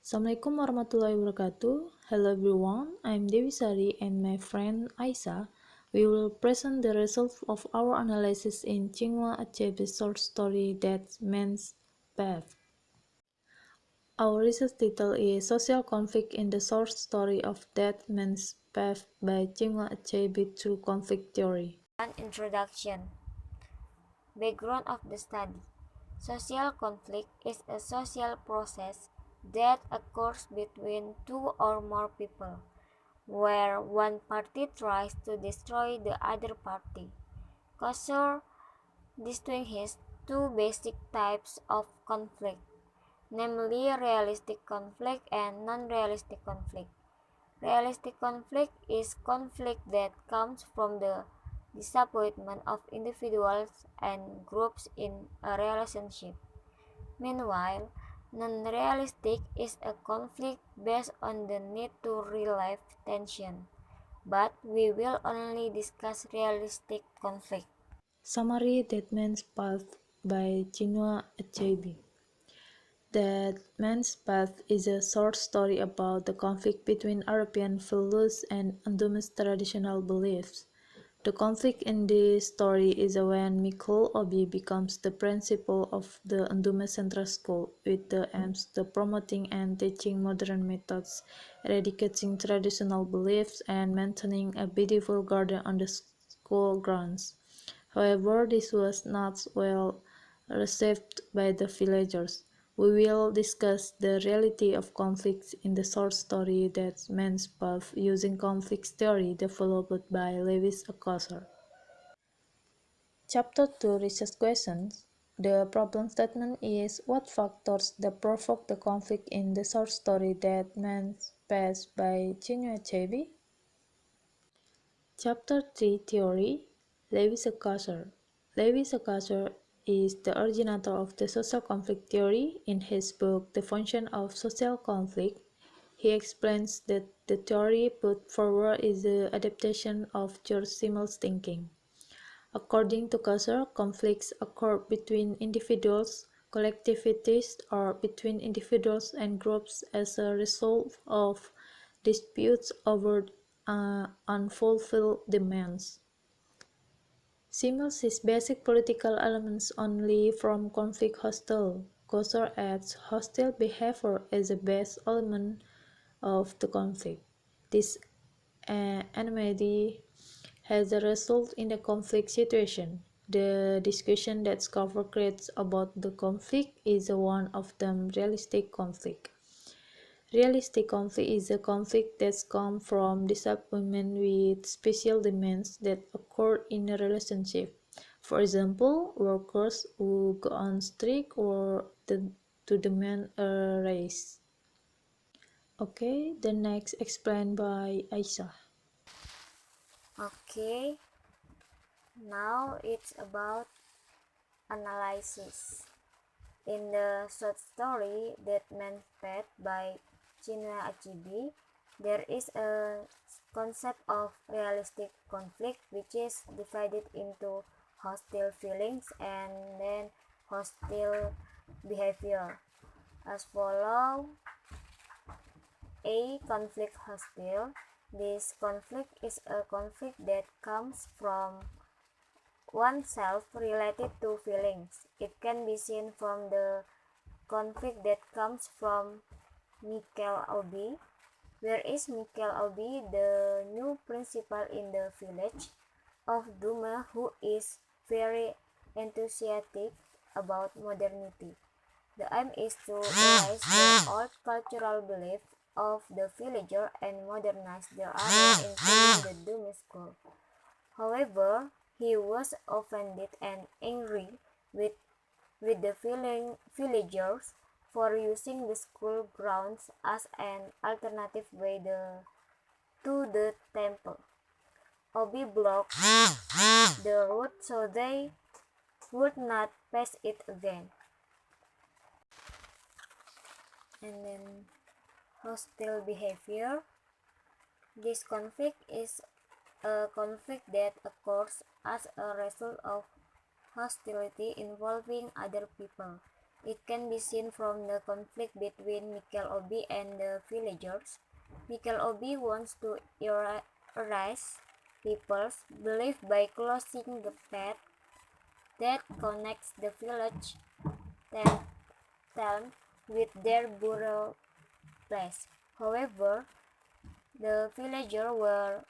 Assalamualaikum warahmatullahi wabarakatuh. Hello everyone, I'm Dewi and my friend Aisa. We will present the results of our analysis in Chinua Achebe's short story That Man's Path. Our research title is Social Conflict in the Short Story of That Man's Path by Chinua Achebe Through Conflict Theory. An introduction. Background of the study. Social conflict is a social process that occurs between two or more people, where one party tries to destroy the other party. Kosor distinguishes two basic types of conflict, namely realistic conflict and non-realistic conflict. Realistic conflict is conflict that comes from the disappointment of individuals and groups in a relationship. Meanwhile, non-realistic is a conflict based on the need to relieve tension, but we will only discuss realistic conflict. Summary That Man's Path by Chinua Achebe. That Man's Path is a short story about the conflict between European values and Andume's traditional beliefs. The conflict in this story is when Mikhail Obi becomes the principal of the Andume Central School with the aims of promoting and teaching modern methods, eradicating traditional beliefs, and maintaining a beautiful garden on the school grounds. However, this was not well received by the villagers. We will discuss the reality of conflicts in the short story That Man's Path using conflict theory developed by Lewis Althusser. Chapter 2 Research Questions. The problem statement is what factors that provoke the conflict in the short story That Man's Path by Chinua Achebe? Chapter 3 Theory. Lewis Althusser. Lewis Althusser is the originator of the social conflict theory. In his book The Function of Social Conflict, he explains that the theory put forward is the adaptation of George Simmel's thinking. According to Althusser, conflicts occur between individuals, collectivities, or between individuals and groups as a result of disputes over unfulfilled demands. Simmel sees basic political elements only from conflict hostile. Althusser adds hostile behavior as a base element of the conflict. This enmity has a result in a conflict situation. The discussion that Scover creates about the conflict is one of them realistic conflict. Realistic conflict is a conflict that comes from disappointment with special demands that occur in a relationship. For example, workers who go on strike or to demand a raise. Okay, the next explained by Aisha. Okay, now it's about analysis. In the short story That Man's Path by Chinua Achebe, there is a concept of realistic conflict which is divided into hostile feelings and then hostile behavior. As follow: A. Conflict hostile. This conflict is a conflict that comes from oneself related to feelings. It can be seen from the conflict that comes from Mikhail Obi. Where is Mikhail Obi, the new principal in the village of Duma, who is very enthusiastic about modernity? The aim is to erase the old cultural belief of the villager and modernize their area, including the Duma school. However, he was offended and angry with, with the villagers for using the school grounds as an alternative way to the temple. Obi blocked the route so they would not pass it again. And then hostile behavior. This conflict is a conflict that occurs as a result of hostility involving other people. It can be seen from the conflict between Michael Obi and the villagers. Michael Obi wants to erase people's belief by closing the path that connects the village town with their burial place. However, the villagers were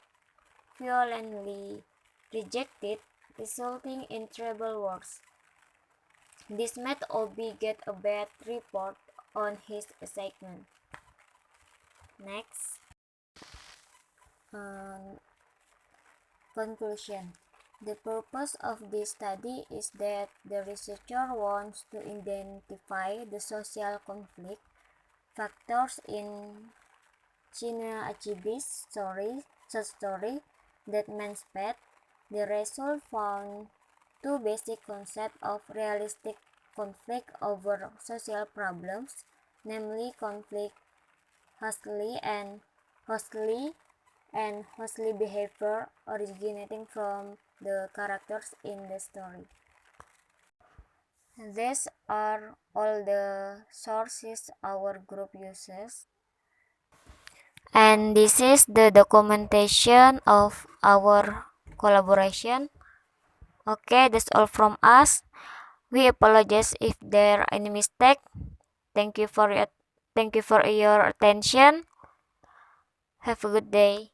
violently rejected, resulting in tribal wars. This made Obi get a bad report on his assignment. Next, um, conclusion. The purpose of this study is that the researcher wants to identify the social conflict factors in Chinua Achebe's short story, Dead Man's Path. The result found two basic concepts of realistic conflict over social problems, namely conflict hostily and hostile behavior originating from the characters in the story. These are all the sources our group uses. And this is the documentation of our collaboration. Okay, that's all from us. We apologize if there are any mistake. Thank you for your attention. Have a good day.